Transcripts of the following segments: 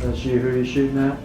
That's you who you shooting at?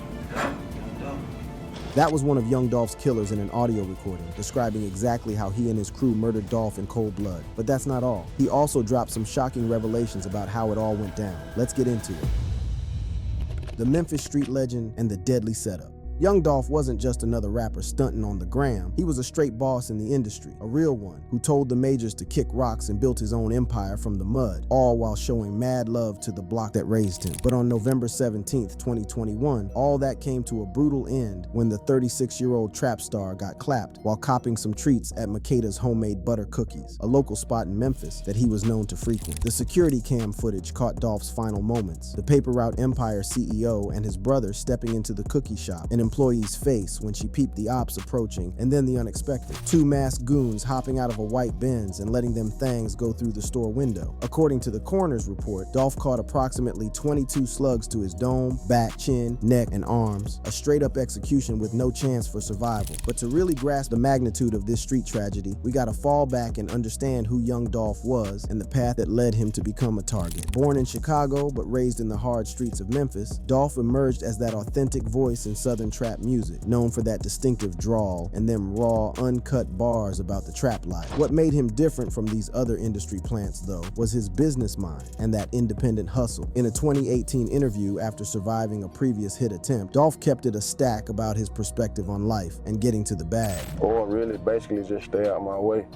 That was one of Young Dolph's killers in an audio recording, describing exactly how he and his crew murdered Dolph in cold blood. But that's not all. He also dropped some shocking revelations about how it all went down. Let's get into it. The Memphis street legend and the deadly setup. Young Dolph wasn't just another rapper stunting on the gram. He was a straight boss in the industry, a real one, who told the majors to kick rocks and built his own empire from the mud, all while showing mad love to the block that raised him. But on November 17th, 2021, all that came to a brutal end when the 36-year-old trap star got clapped while copping some treats at Makeda's Homemade Butter Cookies, a local spot in Memphis that he was known to frequent. The security cam footage caught Dolph's final moments, the Paper Route Empire CEO and his brother stepping into the cookie shop, an employee's face when she peeped the ops approaching, and then the unexpected. Two masked goons hopping out of a white Benz and letting them things go through the store window. According to the coroner's report, Dolph caught approximately 22 slugs to his dome, back, chin, neck, and arms, a straight-up execution with no chance for survival. But to really grasp the magnitude of this street tragedy, we gotta fall back and understand who young Dolph was and the path that led him to become a target. Born in Chicago, but raised in the hard streets of Memphis, Dolph emerged as that authentic voice in Southern trap music, known for that distinctive drawl and them raw, uncut bars about the trap life. What made him different from these other industry plants, though, was his business mind and that independent hustle. In a 2018 interview after surviving a previous hit attempt, Dolph kept it a stack about his perspective on life and getting to the bag. Or really basically just stay out my way.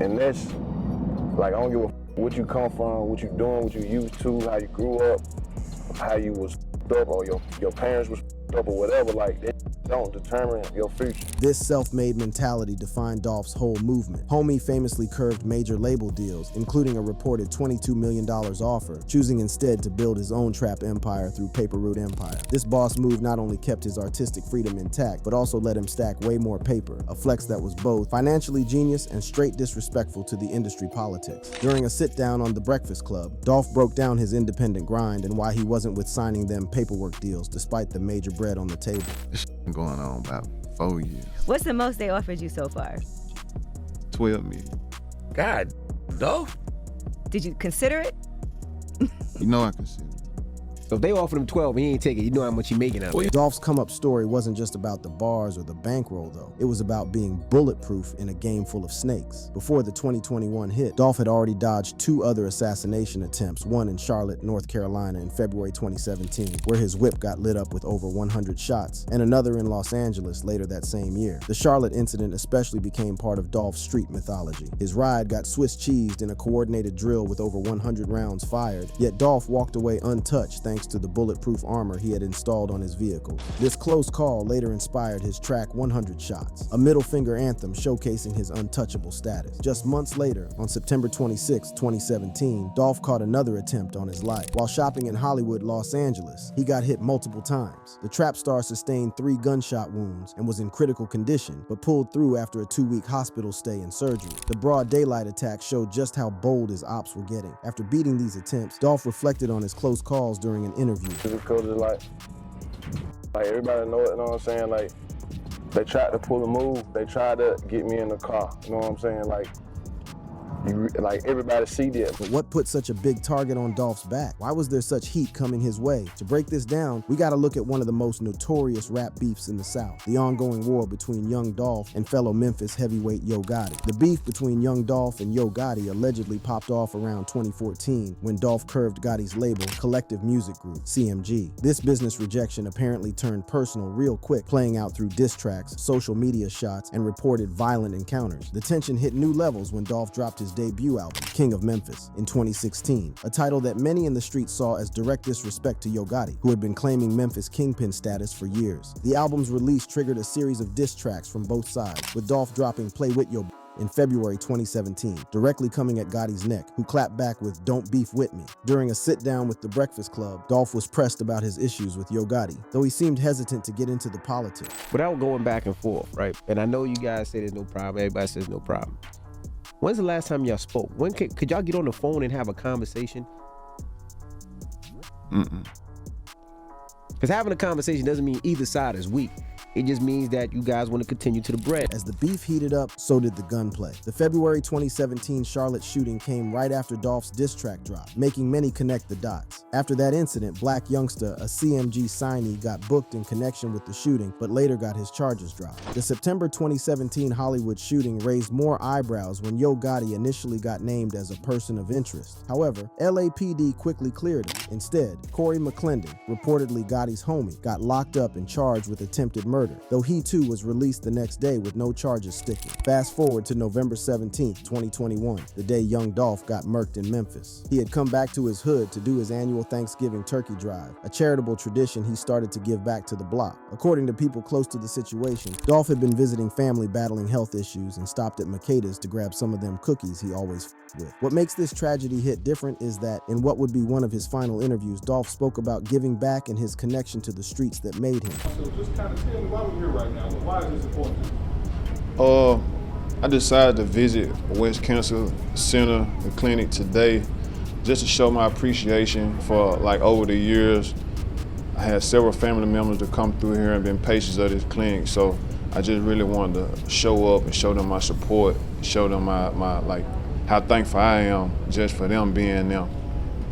And that's, like, I don't give a what you come from, what you doing, what you used to, how you grew up, how you was up, or your parents was up or whatever, like that don't determine your future. This self-made mentality defined Dolph's whole movement. Homie famously curved major label deals, including a reported $22 million offer, choosing instead to build his own trap empire through Paper Route Empire. This boss move not only kept his artistic freedom intact, but also let him stack way more paper, a flex that was both financially genius and straight disrespectful to the industry politics. During a sit-down on The Breakfast Club, Dolph broke down his independent grind and why he wasn't with signing them paperwork deals despite the major bread on the table. This been going on about 4 years. What's the most they offered you so far? 12 million. God, Dolph? Did you consider it? You know I consider it. So if they offered him 12 and he ain't take it, you know how much he making out of it. Dolph's come-up story wasn't just about the bars or the bankroll, though. It was about being bulletproof in a game full of snakes. Before the 2021 hit, Dolph had already dodged 2 other assassination attempts, one in Charlotte, North Carolina in February 2017, where his whip got lit up with over 100 shots, and another in Los Angeles later that same year. The Charlotte incident especially became part of Dolph's street mythology. His ride got Swiss cheesed in a coordinated drill with over 100 rounds fired, yet Dolph walked away untouched thanks to the bulletproof armor he had installed on his vehicle. This close call later inspired his track 100 Shots, a middle finger anthem showcasing his untouchable status. Just months later, on September 26, 2017, Dolph caught another attempt on his life. While shopping in Hollywood, Los Angeles, he got hit multiple times. The trap star sustained 3 gunshot wounds and was in critical condition, but pulled through after a 2-week hospital stay and surgery. The broad daylight attack showed just how bold his ops were getting. After beating these attempts, Dolph reflected on his close calls during an interview. Because it's like everybody know it, you know what I'm saying? Like, they tried to pull a move, they tried to get me in the car, you know what I'm saying? Like everybody see that. But what put such a big target on Dolph's back? Why was there such heat coming his way? To break this down, we gotta look at one of the most notorious rap beefs in the South, the ongoing war between Young Dolph and fellow Memphis heavyweight Yo Gotti. The beef between Young Dolph and Yo Gotti allegedly popped off around 2014 when Dolph curved Gotti's label, Collective Music Group, CMG. This business rejection apparently turned personal real quick, playing out through diss tracks, social media shots, and reported violent encounters. The tension hit new levels when Dolph dropped his debut album, King of Memphis, in 2016, a title that many in the streets saw as direct disrespect to Yo Gotti, who had been claiming Memphis kingpin status for years. The album's release triggered a series of diss tracks from both sides, with Dolph dropping Play With Yo in February 2017, directly coming at Gotti's neck, who clapped back with Don't Beef With Me. During a sit-down with The Breakfast Club, Dolph was pressed about his issues with Yo Gotti, though he seemed hesitant to get into the politics. Without going back and forth, right? And I know you guys say there's no problem, everybody says no problem. When's the last time y'all spoke? When could y'all get on the phone and have a conversation? Because having a conversation doesn't mean either side is weak. It just means that you guys want to continue to the bread. As the beef heated up, so did the gunplay. The February 2017 Charlotte shooting came right after Dolph's diss track drop, making many connect the dots. After that incident, Black Youngster, a CMG signee, got booked in connection with the shooting, but later got his charges dropped. The September 2017 Hollywood shooting raised more eyebrows when Yo Gotti initially got named as a person of interest. However, LAPD quickly cleared him. Instead, Corey McClendon, reportedly Gotti's homie, got locked up and charged with attempted murder, though he too was released the next day with no charges sticking. Fast forward to November 17, 2021, the day young Dolph got murked in Memphis. He had come back to his hood to do his annual Thanksgiving turkey drive, a charitable tradition he started to give back to the block. According to people close to the situation, Dolph had been visiting family battling health issues and stopped at Makeda's to grab some of them cookies he always with. What makes this tragedy hit different is that in what would be one of his final interviews, Dolph spoke about giving back and his connection to the streets that made him. So just kind of tell me why we're here right now. Why is this important? I decided to visit West Cancer Center, the clinic today, just to show my appreciation for like over the years. I had several family members to come through here and been patients of this clinic, so I just really wanted to show up and show them my support, show them my like how thankful I am just for them being them.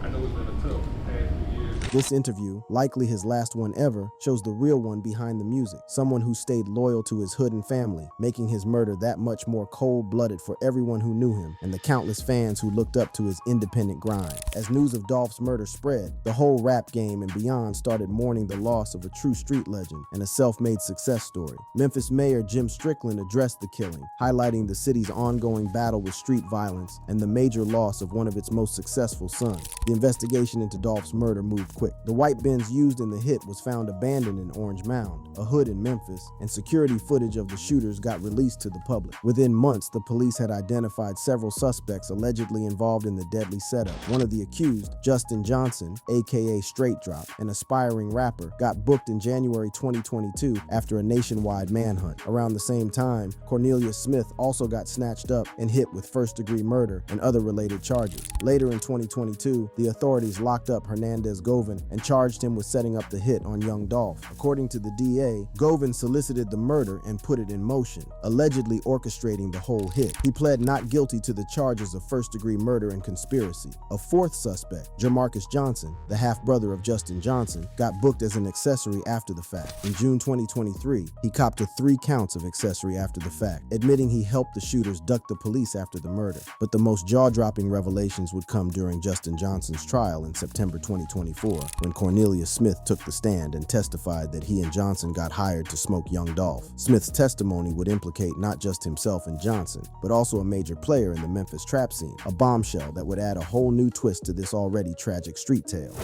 I know it's been a tough past few years. This interview, likely his last one ever, shows the real one behind the music, someone who stayed loyal to his hood and family, making his murder that much more cold-blooded for everyone who knew him and the countless fans who looked up to his independent grind. As news of Dolph's murder spread, the whole rap game and beyond started mourning the loss of a true street legend and a self-made success story. Memphis Mayor Jim Strickland addressed the killing, highlighting the city's ongoing battle with street violence and the major loss of one of its most successful sons. The investigation into Dolph's murder moved quick. The white Benz used in the hit was found abandoned in Orange Mound, a hood in Memphis, and security footage of the shooters got released to the public. Within months, the police had identified several suspects allegedly involved in the deadly setup. One of the accused, Justin Johnson, aka Straight Drop, an aspiring rapper, got booked in January 2022 after a nationwide manhunt. Around the same time, Cornelius Smith also got snatched up and hit with first-degree murder and other related charges. Later in 2022, the authorities locked up Hernandez Govan and charged him with setting up the hit on young Dolph. According to the DA, Govan solicited the murder and put it in motion, allegedly orchestrating the whole hit. He pled not guilty to the charges of first-degree murder and conspiracy. A fourth suspect, Jamarcus Johnson, the half-brother of Justin Johnson, got booked as an accessory after the fact. In June 2023, he copped to 3 counts of accessory after the fact, admitting he helped the shooters duck the police after the murder. But the most jaw-dropping revelations would come during Justin Johnson's trial in September 2024, when Cornelius Smith took the stand and testified that he and Johnson got hired to smoke young Dolph. Smith's testimony would implicate not just himself and Johnson, but also a major player in the Memphis trap scene, a bombshell that would add a whole new twist to this already tragic street tale.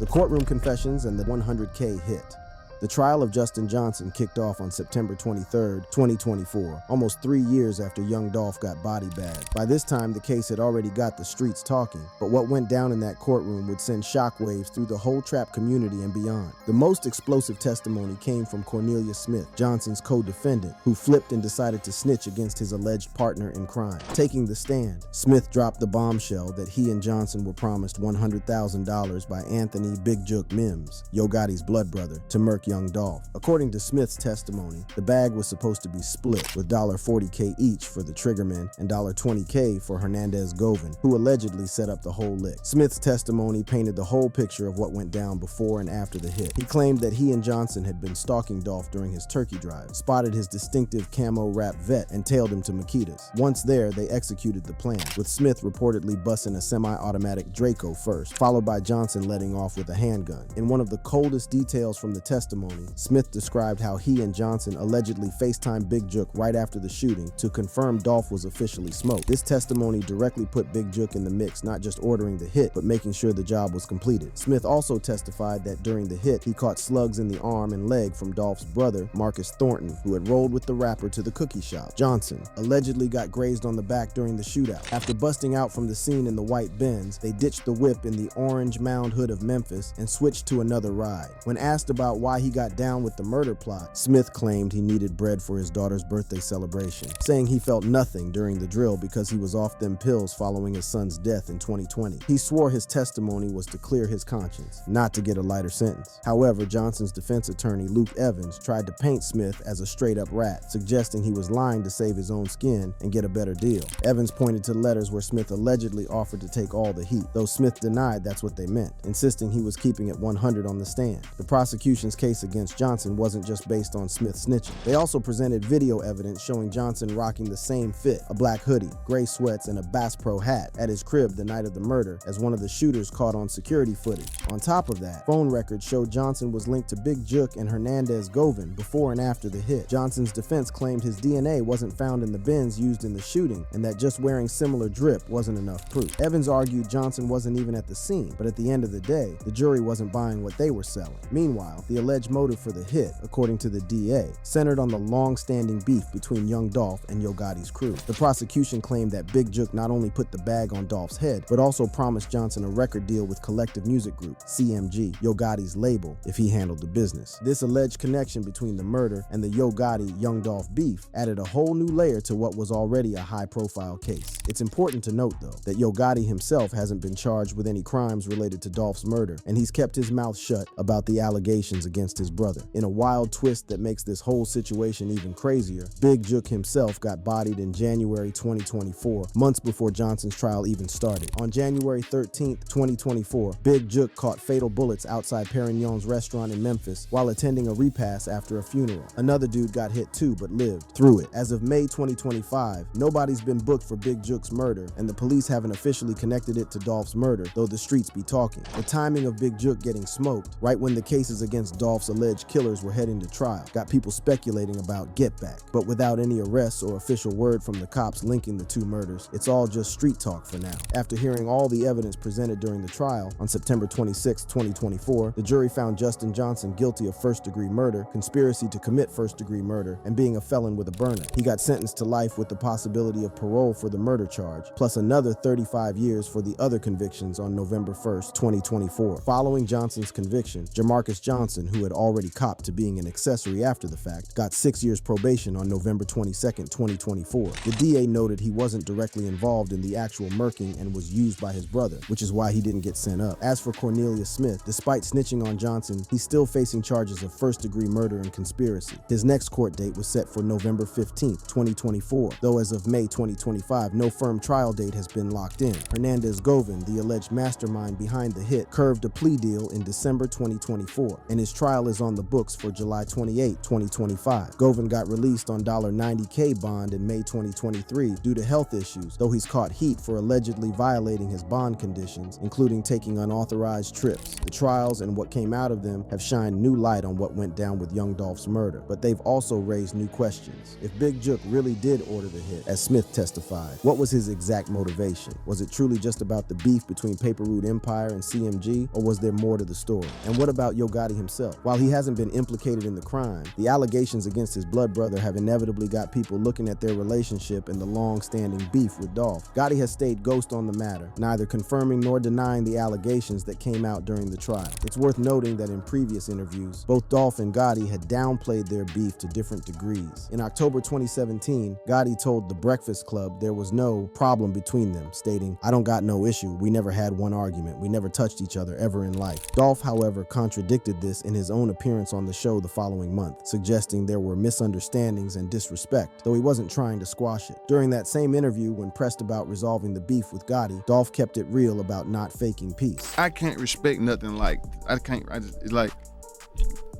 The courtroom confessions and the 100K hit. The trial of Justin Johnson kicked off on September 23, 2024, almost 3 years after young Dolph got body bagged. By this time, the case had already got the streets talking, but what went down in that courtroom would send shockwaves through the whole trap community and beyond. The most explosive testimony came from Cornelius Smith, Johnson's co-defendant, who flipped and decided to snitch against his alleged partner in crime. Taking the stand, Smith dropped the bombshell that he and Johnson were promised $100,000 by Anthony Big Jook Mims, Yo Gotti's blood brother, to murk young Dolph. According to Smith's testimony, the bag was supposed to be split, with $40K each for the triggerman and $20K for Hernandez Govan, who allegedly set up the whole lick. Smith's testimony painted the whole picture of what went down before and after the hit. He claimed that he and Johnson had been stalking Dolph during his turkey drive, spotted his distinctive camo wrap vet, and tailed him to Makeda's. Once there, they executed the plan, with Smith reportedly busting a semi-automatic Draco first, followed by Johnson letting off with a handgun. In one of the coldest details from the testimony, Smith described how he and Johnson allegedly FaceTimed Big Jook right after the shooting to confirm Dolph was officially smoked. This testimony directly put Big Jook in the mix, not just ordering the hit, but making sure the job was completed. Smith also testified that during the hit, he caught slugs in the arm and leg from Dolph's brother, Marcus Thornton, who had rolled with the rapper to the cookie shop. Johnson allegedly got grazed on the back during the shootout. After busting out from the scene in the white Benz, they ditched the whip in the Orange Mound hood of Memphis and switched to another ride. When asked about why he he got down with the murder plot, Smith claimed he needed bread for his daughter's birthday celebration, saying he felt nothing during the drill because he was off them pills following his son's death in 2020. He swore his testimony was to clear his conscience, not to get a lighter sentence. However, Johnson's defense attorney, Luke Evans, tried to paint Smith as a straight-up rat, suggesting he was lying to save his own skin and get a better deal. Evans pointed to letters where Smith allegedly offered to take all the heat, though Smith denied that's what they meant, insisting he was keeping it 100 on the stand. The prosecution's case against Johnson wasn't just based on Smith snitching. They also presented video evidence showing Johnson rocking the same fit, a black hoodie, gray sweats, and a Bass Pro hat at his crib the night of the murder, as one of the shooters caught on security footage. On top of that, phone records showed Johnson was linked to Big Jook and Hernandez Govan before and after the hit. Johnson's defense claimed his DNA wasn't found in the bins used in the shooting, and that just wearing similar drip wasn't enough proof. Evans argued Johnson wasn't even at the scene, but at the end of the day, the jury wasn't buying what they were selling. Meanwhile, the alleged motive for the hit, according to the DA, centered on the long-standing beef between young Dolph and Yo Gotti's crew. The prosecution claimed that Big Jook not only put the bag on Dolph's head, but also promised Johnson a record deal with Collective Music Group, CMG, Yo Gotti's label, if he handled the business. This alleged connection between the murder and the Yo Gotti Young Dolph beef added a whole new layer to what was already a high-profile case. It's important to note, though, that Yo Gotti himself hasn't been charged with any crimes related to Dolph's murder, and he's kept his mouth shut about the allegations against his brother. In a wild twist that makes this whole situation even crazier, Big Jook himself got bodied in January 2024, months before Johnson's trial even started. On January 13th, 2024, Big Jook caught fatal bullets outside Perignon's restaurant in Memphis while attending a repast after a funeral. Another dude got hit too, but lived through it. As of May 2025, nobody's been booked for Big Jook's murder, and the police haven't officially connected it to Dolph's murder, though the streets be talking. The timing of Big Jook getting smoked, right when the cases against Dolph's alleged killers were heading to trial, got people speculating about get back. But without any arrests or official word from the cops linking the two murders, it's all just street talk for now. After hearing all the evidence presented during the trial, on September 26, 2024, the jury found Justin Johnson guilty of first-degree murder, conspiracy to commit first-degree murder, and being a felon with a burner. He got sentenced to life with the possibility of parole for the murder charge, plus another 35 years for the other convictions on November 1st, 2024. Following Johnson's conviction, Jamarcus Johnson, who had already copped to being an accessory after the fact, got 6 years probation on November 22nd, 2024. The DA noted he wasn't directly involved in the actual murking and was used by his brother, which is why he didn't get sent up. As for Cornelius Smith, despite snitching on Johnson, he's still facing charges of first-degree murder and conspiracy. His next court date was set for November 15th, 2024, though as of May 2025, no firm trial date has been locked in. Hernandez Govan, the alleged mastermind behind the hit, curved a plea deal in December 2024, and his trial is on the books for July 28, 2025. Govan got released on $90K bond in May 2023 due to health issues, though he's caught heat for allegedly violating his bond conditions, including taking unauthorized trips. The trials and what came out of them have shined new light on what went down with young Dolph's murder, but they've also raised new questions. If Big Jook really did order the hit, as Smith testified, what was his exact motivation? Was it truly just about the beef between Paper Route Empire and CMG, or was there more to the story? And what about Yo Gotti himself? While he hasn't been implicated in the crime, the allegations against his blood brother have inevitably got people looking at their relationship and the long-standing beef with Dolph. Gotti has stayed ghost on the matter, neither confirming nor denying the allegations that came out during the trial. It's worth noting that in previous interviews, both Dolph and Gotti had downplayed their beef to different degrees. In October 2017, Gotti told The Breakfast Club there was no problem between them, stating, "I don't got no issue. We never had one argument. We never touched each other ever in life." Dolph, however, contradicted this in his own appearance on the show the following month, suggesting there were misunderstandings and disrespect, though he wasn't trying to squash it. During that same interview, when pressed about resolving the beef with Gotti, Dolph kept it real about not faking peace. I can't respect nothing like, it's like,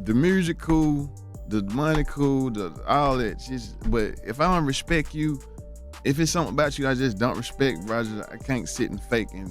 the music cool, the money cool, all that. But if I don't respect you, if it's something about you I just don't respect, bro, I can't sit and fake and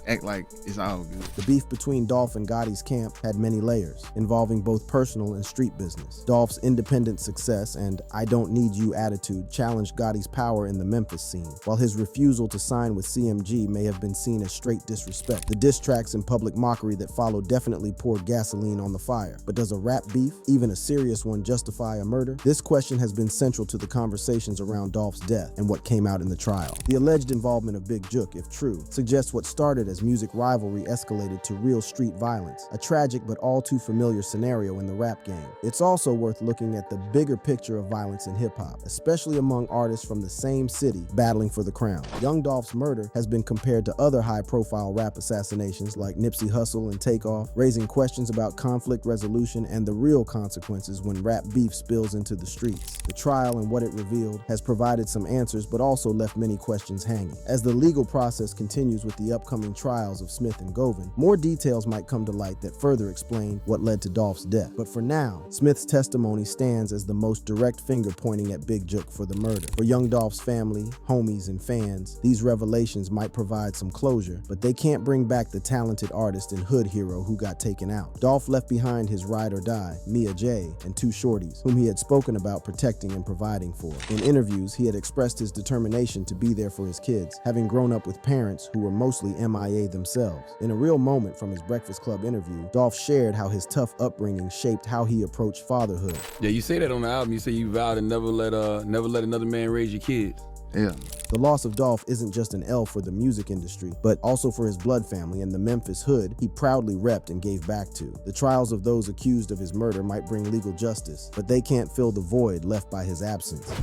act like it's all good. The beef between Dolph and Gotti's camp had many layers, involving both personal and street business. Dolph's independent success and "I don't need you" attitude challenged Gotti's power in the Memphis scene, while his refusal to sign with CMG may have been seen as straight disrespect. The diss tracks and public mockery that followed definitely poured gasoline on the fire. But does a rap beef, even a serious one, justify a murder? This question has been central to the conversations around Dolph's death and what came out in the trial. The alleged involvement of Big Jook, if true, suggests what started as music rivalry escalated to real street violence, a tragic but all too familiar scenario in the rap game. It's also worth looking at the bigger picture of violence in hip-hop, especially among artists from the same city battling for the crown. Young Dolph's murder has been compared to other high-profile rap assassinations like Nipsey Hussle and Takeoff, raising questions about conflict resolution and the real consequences when rap beef spills into the streets. The trial and what it revealed has provided some answers but also left many questions hanging. As the legal process continues with the upcoming trials of Smith and Govan, more details might come to light that further explain what led to Dolph's death. But for now, Smith's testimony stands as the most direct finger pointing at Big Jook for the murder. For Young Dolph's family, homies, and fans, these revelations might provide some closure, but they can't bring back the talented artist and hood hero who got taken out. Dolph left behind his ride or die, Mia J, and two shorties, whom he had spoken about protecting and providing for. In interviews, he had expressed his determination to be there for his kids, having grown up with parents who were mostly MIA themselves. In a real moment from his Breakfast Club interview, Dolph shared how his tough upbringing shaped how he approached fatherhood. Yeah, you say that on the album. You say you vowed to never let another man raise your kids. Yeah. The loss of Dolph isn't just an L for the music industry, but also for his blood family and the Memphis hood he proudly repped and gave back to. The trials of those accused of his murder might bring legal justice, but they can't fill the void left by his absence.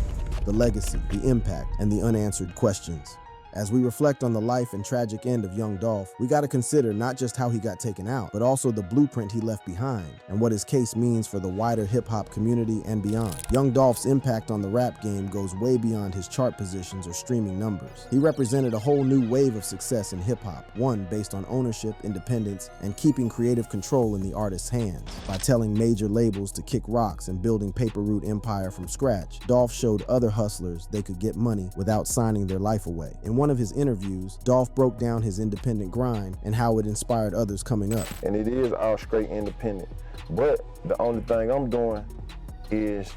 The legacy, the impact, and the unanswered questions. As we reflect on the life and tragic end of young Dolph, we gotta consider not just how he got taken out, but also the blueprint he left behind and what his case means for the wider hip-hop community and beyond. Young Dolph's impact on the rap game goes way beyond his chart positions or streaming numbers. He represented a whole new wave of success in hip-hop, one based on ownership, independence, and keeping creative control in the artist's hands. By telling major labels to kick rocks and building Paper Route empire from scratch, Dolph showed other hustlers they could get money without signing their life away. In one of his interviews, Dolph broke down his independent grind and how it inspired others coming up. And it is all straight independent. But the only thing I'm doing is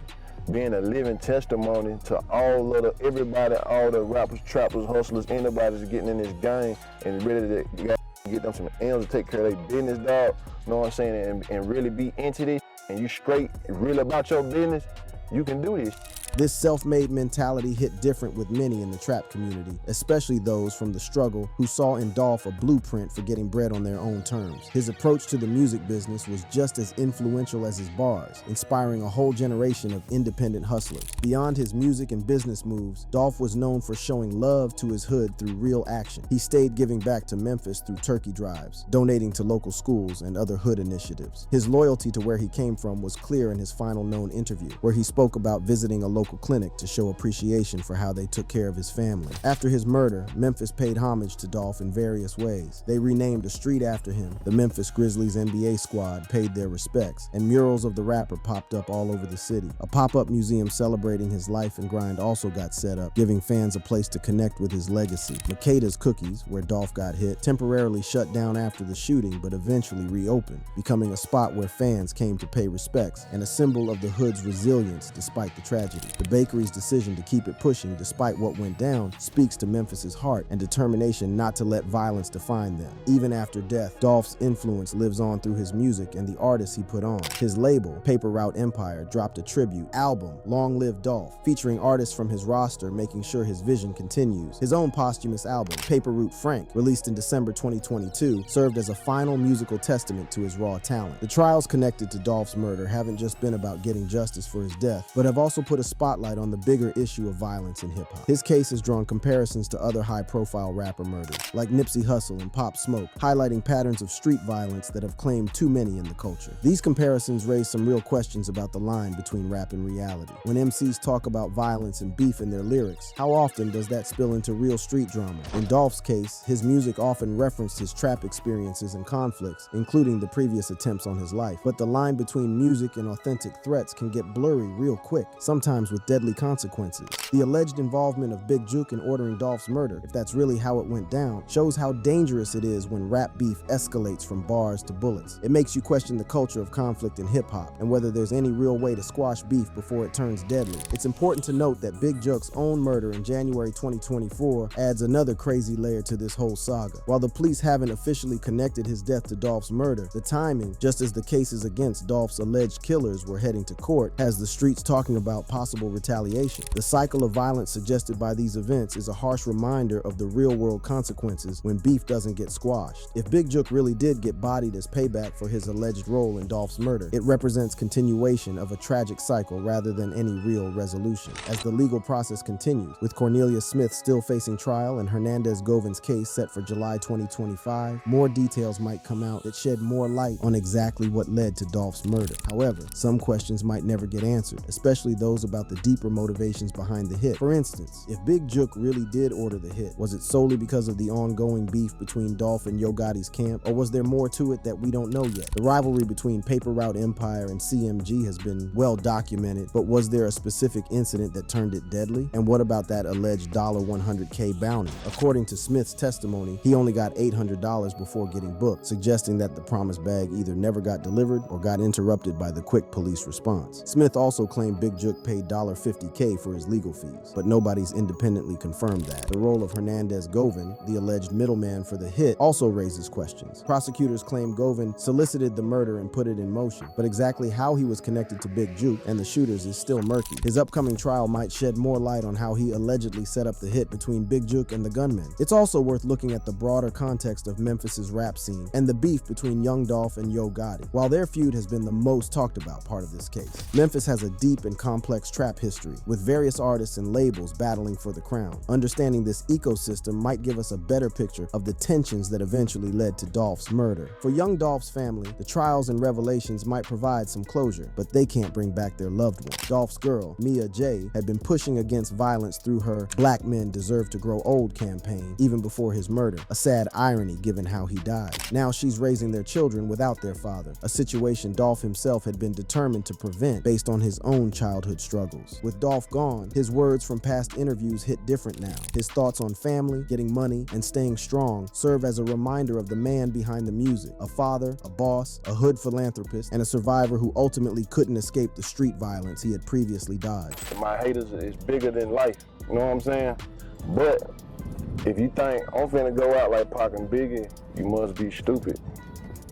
being a living testimony to all of everybody, all the rappers, trappers, hustlers, anybody that's getting in this game and ready to get them some M's to take care of their business, dog. You know what I'm saying? And really be into this, and you straight, really about your business, you can do this. This self-made mentality hit different with many in the trap community, especially those from the struggle who saw in Dolph a blueprint for getting bread on their own terms. His approach to the music business was just as influential as his bars, inspiring a whole generation of independent hustlers. Beyond his music and business moves, Dolph was known for showing love to his hood through real action. He stayed giving back to Memphis through turkey drives, donating to local schools and other hood initiatives. His loyalty to where he came from was clear in his final known interview, where he spoke about visiting a local clinic to show appreciation for how they took care of his family. After his murder, Memphis paid homage to Dolph in various ways. They renamed a street after him. The Memphis Grizzlies NBA squad paid their respects, and murals of the rapper popped up all over the city. A pop-up museum celebrating his life and grind also got set up, giving fans a place to connect with his legacy. Makeda's Cookies, where Dolph got hit, temporarily shut down after the shooting but eventually reopened, becoming a spot where fans came to pay respects and a symbol of the hood's resilience despite the tragedy. The bakery's decision to keep it pushing despite what went down speaks to Memphis's heart and determination not to let violence define them. Even after death, Dolph's influence lives on through his music and the artists he put on. His label, Paper Route Empire, dropped a tribute album, Long Live Dolph, featuring artists from his roster making sure his vision continues. His own posthumous album, Paper Route Frank, released in December 2022, served as a final musical testament to his raw talent. The trials connected to Dolph's murder haven't just been about getting justice for his death, but have also put a spotlight on the bigger issue of violence in hip-hop. His case has drawn comparisons to other high-profile rapper murders, like Nipsey Hussle and Pop Smoke, highlighting patterns of street violence that have claimed too many in the culture. These comparisons raise some real questions about the line between rap and reality. When MCs talk about violence and beef in their lyrics, how often does that spill into real street drama? In Dolph's case, his music often referenced his trap experiences and conflicts, including the previous attempts on his life. But the line between music and authentic threats can get blurry real quick, sometimes with deadly consequences. The alleged involvement of Big Jook in ordering Dolph's murder, if that's really how it went down, shows how dangerous it is when rap beef escalates from bars to bullets. It makes you question the culture of conflict in hip-hop and whether there's any real way to squash beef before it turns deadly. It's important to note that Big Jook's own murder in January 2024 adds another crazy layer to this whole saga. While the police haven't officially connected his death to Dolph's murder, the timing, just as the cases against Dolph's alleged killers were heading to court, has the streets talking about possible possible retaliation. The cycle of violence suggested by these events is a harsh reminder of the real-world consequences when beef doesn't get squashed. If Big Jook really did get bodied as payback for his alleged role in Dolph's murder, it represents continuation of a tragic cycle rather than any real resolution. As the legal process continues, with Cornelia Smith still facing trial and Hernandez Govin's case set for July 2025, more details might come out that shed more light on exactly what led to Dolph's murder. However, some questions might never get answered, especially those about the deeper motivations behind the hit. For instance, if Big Jook really did order the hit, was it solely because of the ongoing beef between Dolph and Yo Gotti's camp, or was there more to it that we don't know yet? The rivalry between Paper Route Empire and CMG has been well documented, but was there a specific incident that turned it deadly? And what about that alleged $100K bounty? According to Smith's testimony, he only got $800 before getting booked, suggesting that the promised bag either never got delivered or got interrupted by the quick police response. Smith also claimed Big Jook paid $50K for his legal fees, but nobody's independently confirmed that. The role of Hernandez Govin, the alleged middleman for the hit, also raises questions. Prosecutors claim Govin solicited the murder and put it in motion, but exactly how he was connected to Big Jook and the shooters is still murky. His upcoming trial might shed more light on how he allegedly set up the hit between Big Jook and the gunmen. It's also worth looking at the broader context of Memphis's rap scene and the beef between Young Dolph and Yo Gotti. While their feud has been the most talked about part of this case, Memphis has a deep and complex trap history, with various artists and labels battling for the crown. Understanding this ecosystem might give us a better picture of the tensions that eventually led to Dolph's murder. For Young Dolph's family, the trials and revelations might provide some closure, but they can't bring back their loved one. Dolph's girl, Mia J, had been pushing against violence through her "Black Men Deserve to Grow Old" campaign even before his murder, a sad irony given how he died. Now she's raising their children without their father, a situation Dolph himself had been determined to prevent based on his own childhood struggles. With Dolph gone, his words from past interviews hit different now. His thoughts on family, getting money, and staying strong serve as a reminder of the man behind the music, a father, a boss, a hood philanthropist, and a survivor who ultimately couldn't escape the street violence he had previously dodged. My haters is bigger than life, you know what I'm saying? But if you think I'm finna go out like Pac and Biggie, you must be stupid.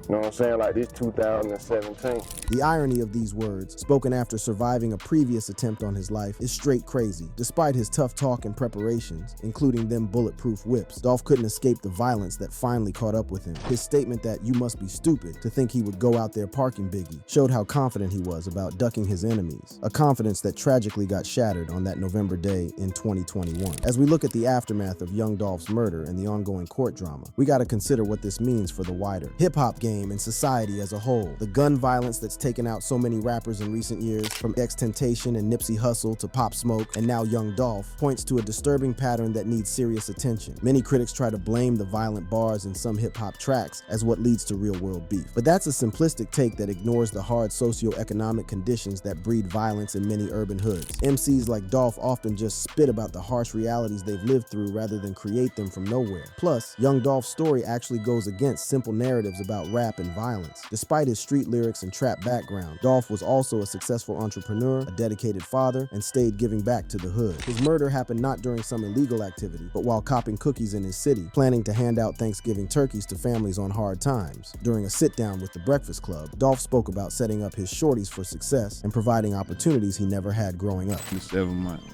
You know what I'm saying? Like this 2017. The irony of these words, spoken after surviving a previous attempt on his life, is straight crazy. Despite his tough talk and preparations, including them bulletproof whips, Dolph couldn't escape the violence that finally caught up with him. His statement that "you must be stupid to think he would go out there parking Biggie" showed how confident he was about ducking his enemies, a confidence that tragically got shattered on that November day in 2021. As we look at the aftermath of Young Dolph's murder and the ongoing court drama, we gotta consider what this means for the wider hip-hop game and society as a whole. The gun violence that's taken out so many rappers in recent years, from XXXTentacion and Nipsey Hussle to Pop Smoke and now Young Dolph, points to a disturbing pattern that needs serious attention. Many critics try to blame the violent bars in some hip-hop tracks as what leads to real-world beef. But that's a simplistic take that ignores the hard socio-economic conditions that breed violence in many urban hoods. MCs like Dolph often just spit about the harsh realities they've lived through rather than create them from nowhere. Plus, Young Dolph's story actually goes against simple narratives about rap and violence. Despite his street lyrics and trap background, Dolph was also a successful entrepreneur, a dedicated father, and stayed giving back to the hood. His murder happened not during some illegal activity, but while copping cookies in his city, planning to hand out Thanksgiving turkeys to families on hard times. During a sit-down with the Breakfast Club, Dolph spoke about setting up his shorties for success and providing opportunities he never had growing up. In 7 months.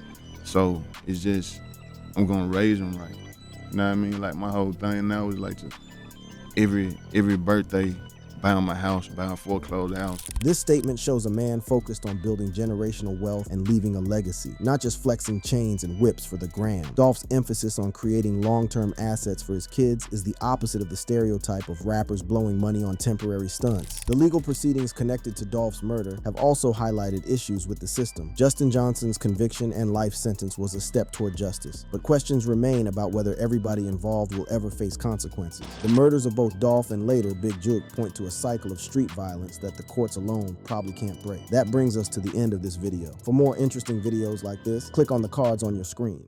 So it's just, I'm gonna raise them right. You know what I mean? Like my whole thing now is like to every birthday, buying my house, buying a foreclosed house. This statement shows a man focused on building generational wealth and leaving a legacy, not just flexing chains and whips for the gram. Dolph's emphasis on creating long-term assets for his kids is the opposite of the stereotype of rappers blowing money on temporary stunts. The legal proceedings connected to Dolph's murder have also highlighted issues with the system. Justin Johnson's conviction and life sentence was a step toward justice, but questions remain about whether everybody involved will ever face consequences. The murders of both Dolph and later Big Jook point to a cycle of street violence that the courts alone probably can't break. That brings us to the end of this video. For more interesting videos like this, click on the cards on your screen.